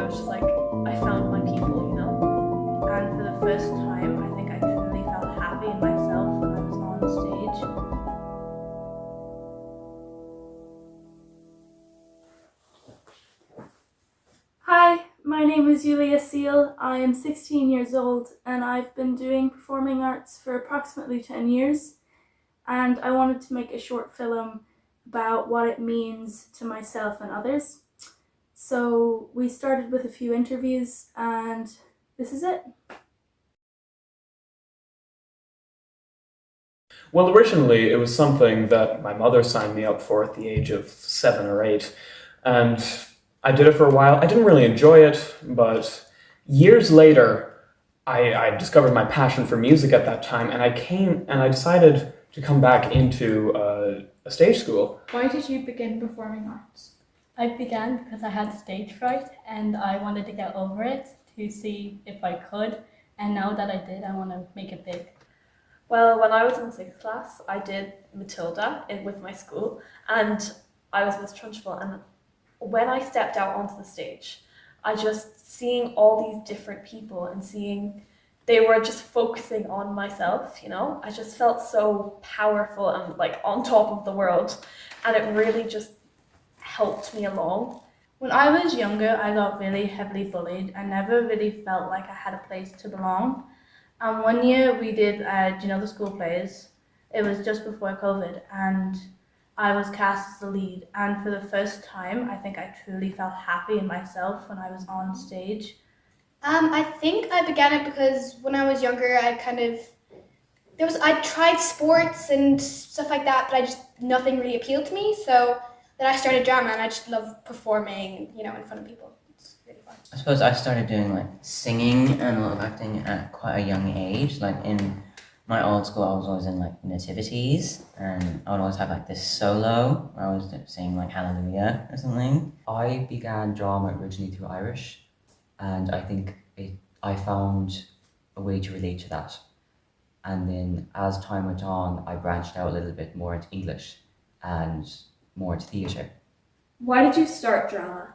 much like I found my people, you know? And for the first time, I think I truly felt happy in myself when I was on stage. Hi, my name is Julia Seal. I am 16 years old and I've been doing performing arts for approximately 10 years. And I wanted to make a short film about what it means to myself and others. So we started with a few interviews and this is it. Well, originally it was something that my mother signed me up for at the age of 7 or 8, and I did it for a while. I didn't really enjoy it, but years later, I discovered my passion for music at that time, and I decided to come back into a stage school. Why did you begin performing arts? I began because I had stage fright and I wanted to get over it to see if I could. And now that I did, I want to make it big. Well, when I was in sixth class, I did Matilda with my school, and I was Miss Trunchbull. And when I stepped out onto the stage, I just seeing all these different people and seeing they were just focusing on myself, you know? I just felt so powerful and like on top of the world, and it really just helped me along. When I was younger, I got really heavily bullied. I never really felt like I had a place to belong. And one year we did, do you know the school plays? It was just before COVID, and I was cast as the lead. And for the first time, I think I truly felt happy in myself when I was on stage. I think I began it because when I was younger, I tried sports and stuff like that, but nothing really appealed to me. So then I started drama, and I just love performing, in front of people. It's really fun. I suppose I started doing like singing and a lot of acting at quite a young age. Like in my old school, I was always in like nativities, and I would always have like this solo where I was singing like Hallelujah or something. I began drama originally through Irish, and I think I found a way to relate to that. And then as time went on, I branched out a little bit more into English and more into theatre. Why did you start drama?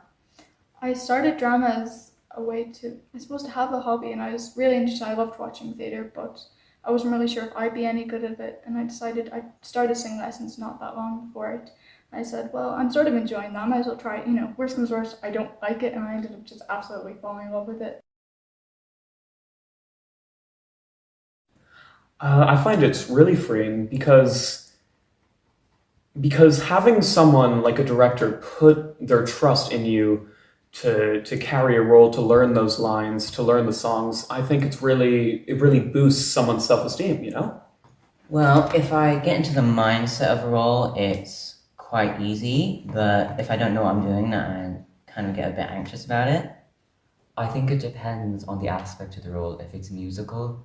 I started drama as a way to, I suppose, to have a hobby, and I was really interested. I loved watching theatre, but I wasn't really sure if I'd be any good at it, and I started singing lessons not that long before it. I said, well, I'm sort of enjoying that, I might as well try it. Worst comes worst, I don't like it, and I ended up just absolutely falling in love with it. I find it's really freeing because having someone like a director put their trust in you to carry a role, to learn those lines, to learn the songs, I think it really boosts someone's self-esteem, you know? Well, if I get into the mindset of a role, it's quite easy, but if I don't know what I'm doing, then I kind of get a bit anxious about it. I think it depends on the aspect of the role. If it's musical,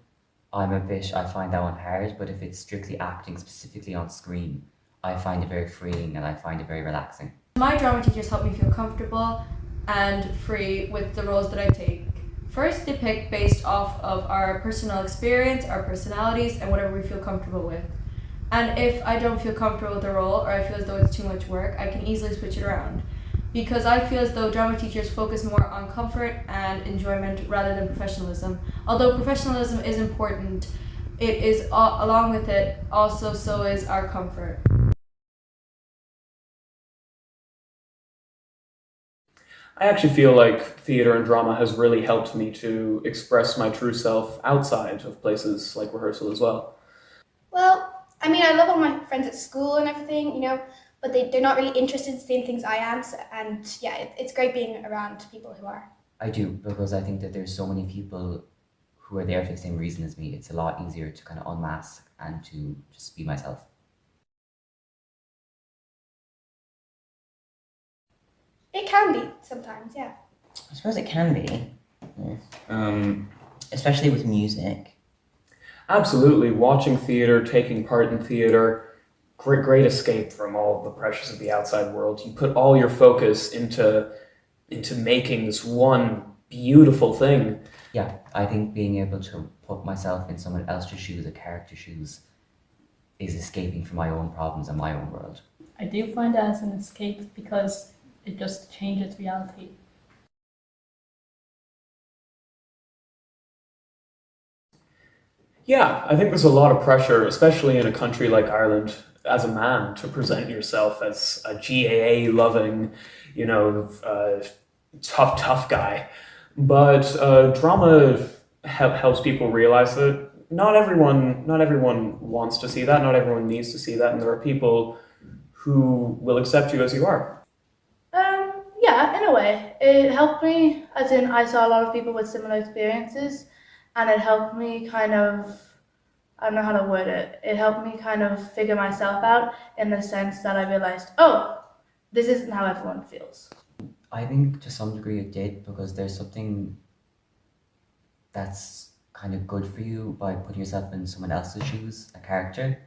I find that one hard, but if it's strictly acting specifically on screen, I find it very freeing and I find it very relaxing. My drama teachers help me feel comfortable and free with the roles that I take. First, they pick based off of our personal experience, our personalities, and whatever we feel comfortable with. And if I don't feel comfortable with the role, or I feel as though it's too much work, I can easily switch it around. Because I feel as though drama teachers focus more on comfort and enjoyment rather than professionalism. Although professionalism is important, it is along with it also so is our comfort. I actually feel like theater and drama has really helped me to express my true self outside of places like rehearsal as well. Well, I love all my friends at school and everything, but they're not really interested in the same things I am. And yeah, it's great being around people who are. I do, because I think that there's so many people who are there for the same reason as me. It's a lot easier to kind of unmask and to just be myself. It can be sometimes, yeah. I suppose it can be, yeah. Especially with music. Absolutely, watching theater, taking part in theater, great escape from all the pressures of the outside world. You put all your focus into making this one beautiful thing. Yeah, I think being able to put myself in someone else's shoes, a character's shoes, is escaping from my own problems and my own world. I do find it as an escape because it just changes reality. Yeah, I think there's a lot of pressure, especially in a country like Ireland, as a man, to present yourself as a GAA loving, tough guy. But drama helps people realize that not everyone wants to see that, not everyone needs to see that, and there are people who will accept you as you are. Yeah, in a way. It helped me, as in, I saw a lot of people with similar experiences, and it helped me kind of, I don't know how to word it, it helped me kind of figure myself out in the sense that I realized, oh, this isn't how everyone feels. I think to some degree it did, because there's something that's kind of good for you by putting yourself in someone else's shoes, a character.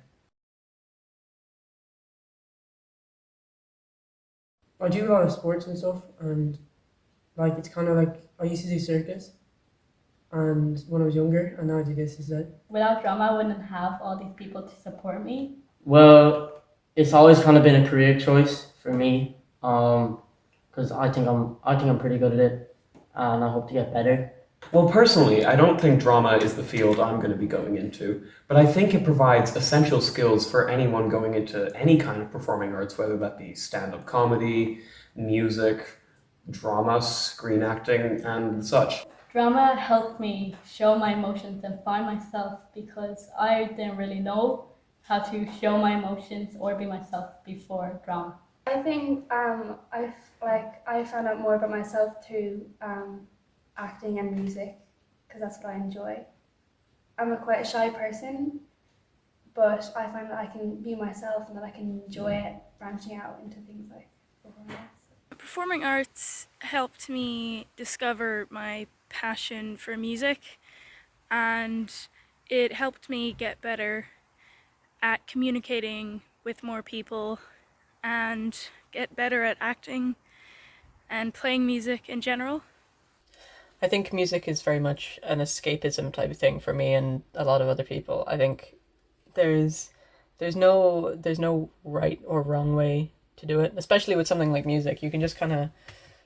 I do a lot of sports and stuff, and like it's kind of like I used to do circus, and when I was younger, and now I do this instead. Without drama, I wouldn't have all these people to support me. Well, it's always kind of been a career choice for me, because I think I'm pretty good at it, and I hope to get better. Well, personally, I don't think drama is the field I'm going to be going into, but I think it provides essential skills for anyone going into any kind of performing arts, whether that be stand-up comedy, music, drama, screen acting, and such. Drama helped me show my emotions and find myself because I didn't really know how to show my emotions or be myself before drama. I think I found out more about myself through acting and music, because that's what I enjoy. I'm quite a shy person, but I find that I can be myself and that I can enjoy it, branching out into things like performing arts. Performing arts helped me discover my passion for music, and it helped me get better at communicating with more people and get better at acting and playing music in general. I think music is very much an escapism type of thing for me and a lot of other people. I think there's no right or wrong way to do it, especially with something like music. You can just kind of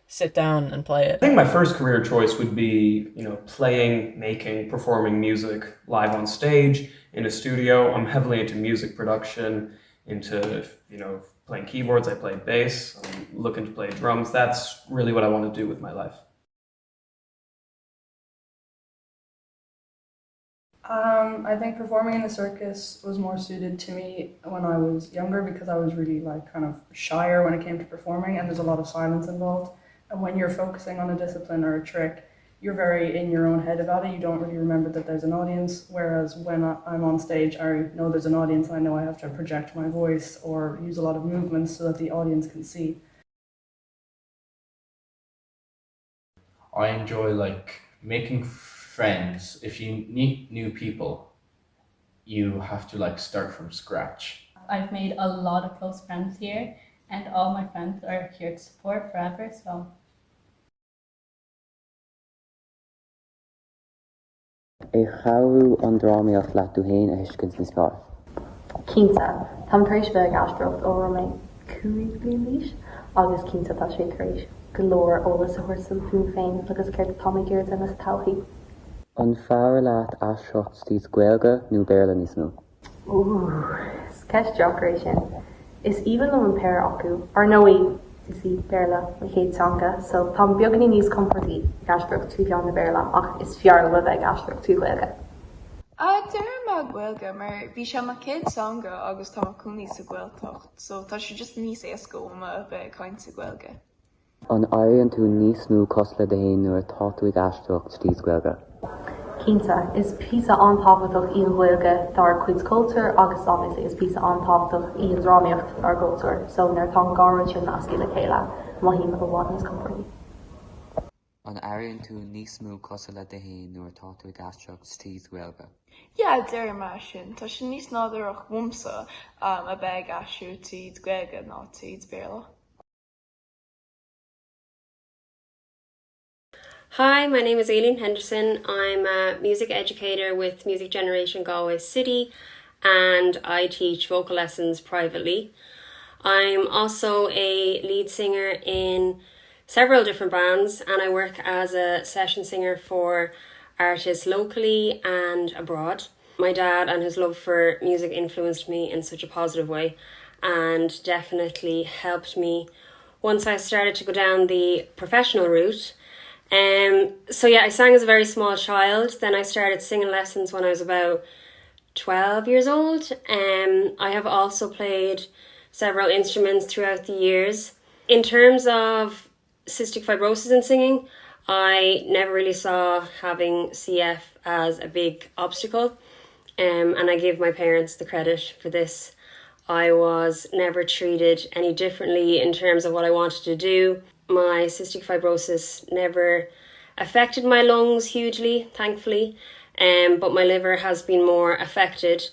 sit down and play it. I think my first career choice would be, playing, making, performing music live on stage, in a studio. I'm heavily into music production, into, playing keyboards. I play bass. I'm looking to play drums. That's really what I want to do with my life. I think performing in the circus was more suited to me when I was younger, because I was really kind of shyer when it came to performing, and there's a lot of silence involved. And when you're focusing on a discipline or a trick, you're very in your own head about it. You don't really remember that there's an audience, whereas when I'm on stage, I know there's an audience, and I know I have to project my voice or use a lot of movements so that the audience can see. I enjoy making friends. If you meet new people, you have to start from scratch. I've made a lot of close friends here, and all my friends are here to support forever, so. Chaú an drámaíocht leat tú hain a thuiscint na scáil. Cínta, Tá tar éis bheith gastrocht ó mé cúig bliain líis, agus cínta tá sé tar éis go leor ólas a thuirsim fiú féin agus céir tá mé géir in is todhchaí. An fear leat aisteocht tíos Gaeilge nó Béarla níos mó. Ceist deochar sin. Is even though an pair acu, ar nóí is í Béarla le chéad sanga, so tá beagnaí níos comfortí gastrocht tú bhean na Béarla, ach is fiar le bheith gastrocht tú Gaeilge. Deir má Gaeilge, mar bhí sé na céad sanga agus tá cúnaí sa Gaeltacht, so tá sé just níos éascó a bheith caint sa Gaeilge. An éiríonn tú níos mó cosla de hain nuair atá tú ag aisteocht tíos Gaeilge. Cínta, is písa antábhachtach íon Gaeilge dar cuid cultúr, agus obviously is písa antábhachtach íon drámaíocht dar cultúr, so nar tá gáire sin ascí le chéile, maithí me go bhád níos comfortí. An éiríonn tú níos mó cosla de hain nuair atá tú ag aisteocht tíos Gaeilge. Ja, deir mar sin, tá sin níos náidirach bhuamsa a bheith gasú tíd Gaeilge ná tíd Béarla. Hi, my name is Aileen Henderson. I'm a music educator with Music Generation Galway City, and I teach vocal lessons privately. I'm also a lead singer in several different bands, and I work as a session singer for artists locally and abroad. My dad and his love for music influenced me in such a positive way and definitely helped me once I started to go down the professional route. So yeah, I sang as a very small child. Then I started singing lessons when I was about 12 years old. I have also played several instruments throughout the years. In terms of cystic fibrosis in singing, I never really saw having CF as a big obstacle, and I give my parents the credit for this. I was never treated any differently in terms of what I wanted to do. My cystic fibrosis never affected my lungs hugely, thankfully, but my liver has been more affected.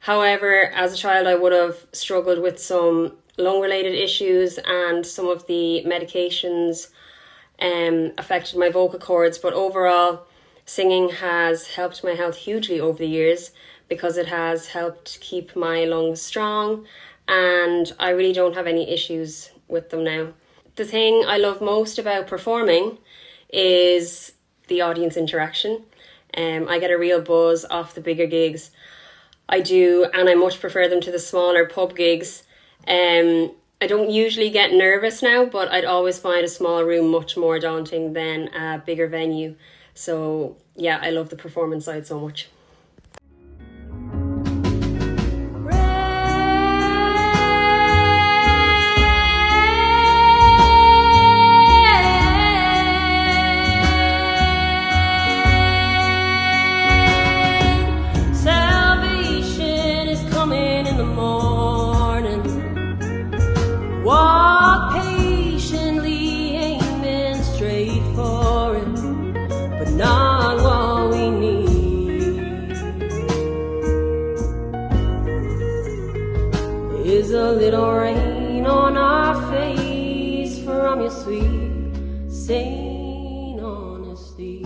However, as a child, I would have struggled with some lung-related issues, and some of the medications affected my vocal cords. But overall, singing has helped my health hugely over the years because it has helped keep my lungs strong, and I really don't have any issues with them now. The thing I love most about performing is the audience interaction. I get a real buzz off the bigger gigs. I do, and I much prefer them to the smaller pub gigs. I don't usually get nervous now, but I'd always find a small room much more daunting than a bigger venue. So yeah, I love the performance side so much. Salvation is coming in the morning. Walk patiently, aiming straight for it, but not what we need. Is a little rain on our face from your sweet, sane honesty.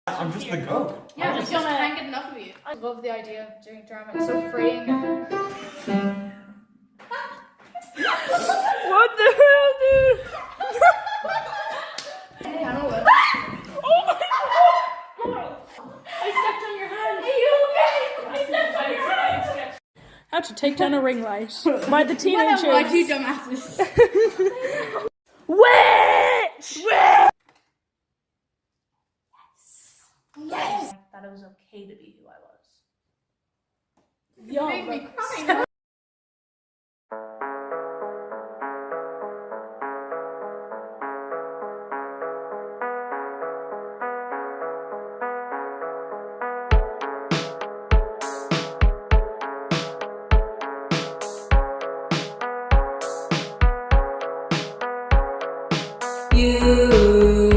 I'm just the goat. Yeah, I just can't get enough of you. I love the idea of doing drama. It's so freeing. What the hell, dude? Hey, I don't know. Oh my god! I stepped on your hand. Are you okay? I stepped on your hand. How to take down a ring light by the teenagers. What you dumbasses. Witch! Yes. That it was okay to be who I was. You make me cry. You